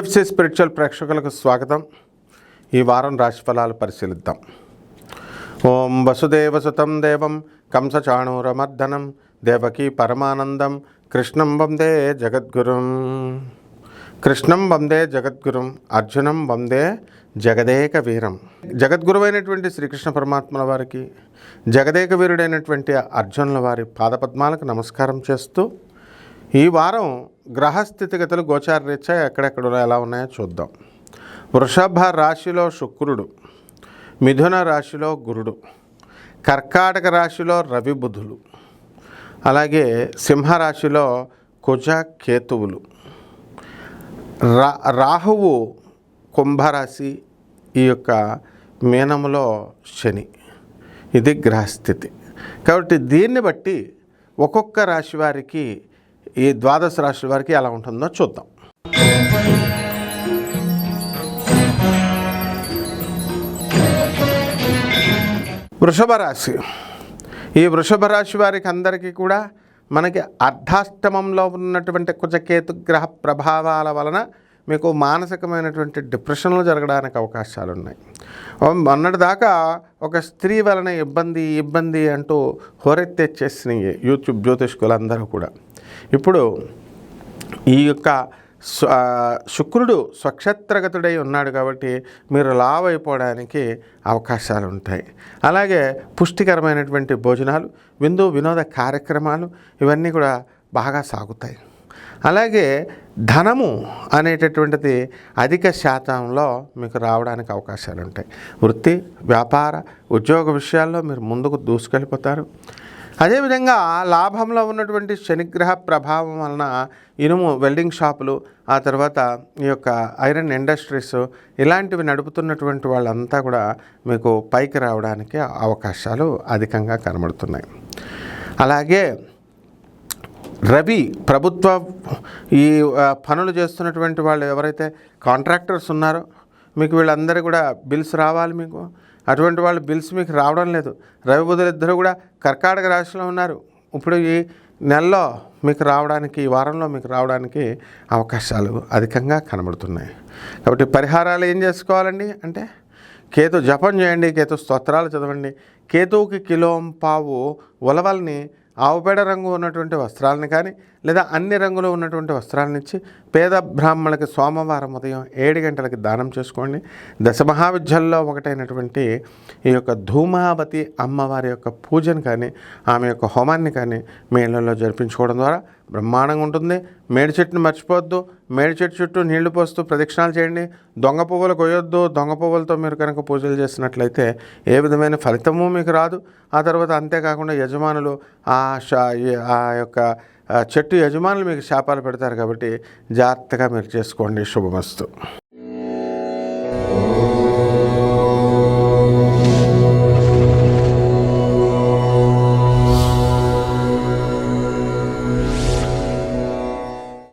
PFC spiritual ప్రేక్షకులకు స్వాగతం. ఈ వారం రాశిఫలాలు పరిశీలిద్దాం. ఓం వసుదేవసుతం దేవం కంసచాణూరమర్దనం దేవకీ పరమానందం కృష్ణం వందే జగద్గురుం. కృష్ణం వందే జగద్గురుం, అర్జునం వందే జగదేక వీరం. జగద్గురువైనటువంటి శ్రీకృష్ణ పరమాత్మల వారికి, జగదేక వీరుడైనటువంటి అర్జునుల వారి పాదపద్మాలకు నమస్కారం చేస్తూ ఈ వారం గ్రహస్థితిగతులు గోచారరీత్యా ఎక్కడెక్కడ ఎలా ఉన్నాయో చూద్దాం. వృషభ రాశిలో శుక్రుడు, మిథున రాశిలో గురుడు, కర్కాటక రాశిలో రవి బుధులు, అలాగే సింహరాశిలో కుజ కేతువులు, రాహువు కుంభరాశి, ఈ యొక్క మీనములో శని. ఇది గ్రహస్థితి. కాబట్టి దీన్ని బట్టి ఒక్కొక్క రాశి వారికి, ఈ ద్వాదశ రాశుల వారికి ఎలా ఉంటుందో చూద్దాం. వృషభ రాశి. ఈ వృషభ రాశి వారికి అందరికీ కూడా మనకి అర్ధాష్టమంలో ఉన్నటువంటి కుజకేతు గ్రహ ప్రభావాల వలన మీకు మానసికమైనటువంటి డిప్రెషన్లు జరగడానికి అవకాశాలు ఉన్నాయి. మొన్నటి దాకా ఒక స్త్రీ వలన ఇబ్బంది అంటూ హోరెత్తేసేసినాయి యూట్యూబ్ జ్యోతిష్కులందరూ కూడా. ఇప్పుడు ఈ యొక్క శుక్రుడు స్వక్షేత్రగతుడై ఉన్నాడు కాబట్టి మీరు లావ్ అయిపోవడానికి అవకాశాలు ఉంటాయి. అలాగే పుష్టికరమైనటువంటి భోజనాలు, వినోద కార్యక్రమాలు ఇవన్నీ కూడా బాగా సాగుతాయి. అలాగే ధనము అనేటటువంటిది అధిక శాతంలో మీకు రావడానికి అవకాశాలు ఉంటాయి. వృత్తి, వ్యాపార, ఉద్యోగ విషయాల్లో మీరు ముందుకు దూసుకెళ్ళిపోతారు. అదేవిధంగా లాభంలో ఉన్నటువంటి శనిగ్రహ ప్రభావం వలన ఇనుము వెల్డింగ్ షాపులు, ఆ తర్వాత ఈ యొక్క ఐరన్ ఇండస్ట్రీస్ ఇలాంటివి నడుపుతున్నటువంటి వాళ్ళంతా కూడా మీకు పైకి రావడానికి అవకాశాలు అధికంగా కనబడుతున్నాయి. అలాగే రవి ప్రభుత్వ ఈ పనులు చేస్తున్నటువంటి వాళ్ళు ఎవరైతే కాంట్రాక్టర్స్ ఉన్నారో మీకు వీళ్ళందరూ కూడా బిల్స్ రావాలి. మీకు అటువంటి వాళ్ళు బిల్స్ మీకు రావడం లేదు. రవి బుధులు ఇద్దరు కూడా కర్కాటక రాశిలో ఉన్నారు. ఇప్పుడు ఈ నెలలో మీకు రావడానికి, ఈ వారంలో మీకు రావడానికి అవకాశాలు అధికంగా కనబడుతున్నాయి. కాబట్టి పరిహారాలు ఏం చేసుకోవాలండి అంటే, కేతు జపం చేయండి, కేతు స్తోత్రాలు చదవండి. కేతువుకి కిలోంపావు ఉలవల్ని ఆవుపేడ రంగు ఉన్నటువంటి వస్త్రాలను కానీ, లేదా అన్ని రంగులు ఉన్నటువంటి వస్త్రాలను ఇచ్చి పేద బ్రాహ్మణులకి సోమవారం ఉదయం 7 గంటలకి దానం చేసుకోండి. దశమహావిద్యల్లో ఒకటైనటువంటి ఈ యొక్క ధూమావతి అమ్మవారి యొక్క పూజను కానీ, ఆమె యొక్క హోమాన్ని కానీ మీ ఇళ్లలో జరిపించుకోవడం ద్వారా బ్రహ్మాండంగా ఉంటుంది. మేడి చెట్టును మర్చిపోవద్దు. మేడి చెట్టు చుట్టూ నీళ్లు పోస్తూ ప్రదక్షిణాలు చేయండి. దొంగ పువ్వులు కొయ్యొద్దు. దొంగ పువ్వులతో మీరు కనుక పూజలు చేసినట్లయితే ఏ విధమైన ఫలితము మీకు రాదు. ఆ తర్వాత అంతేకాకుండా యజమానులు ఆ యొక్క చెట్టు యజమానులు మీకు శాపాలు పెడతారు. కాబట్టి జాగ్రత్తగా మీరు చేసుకోండి. శుభమస్తు.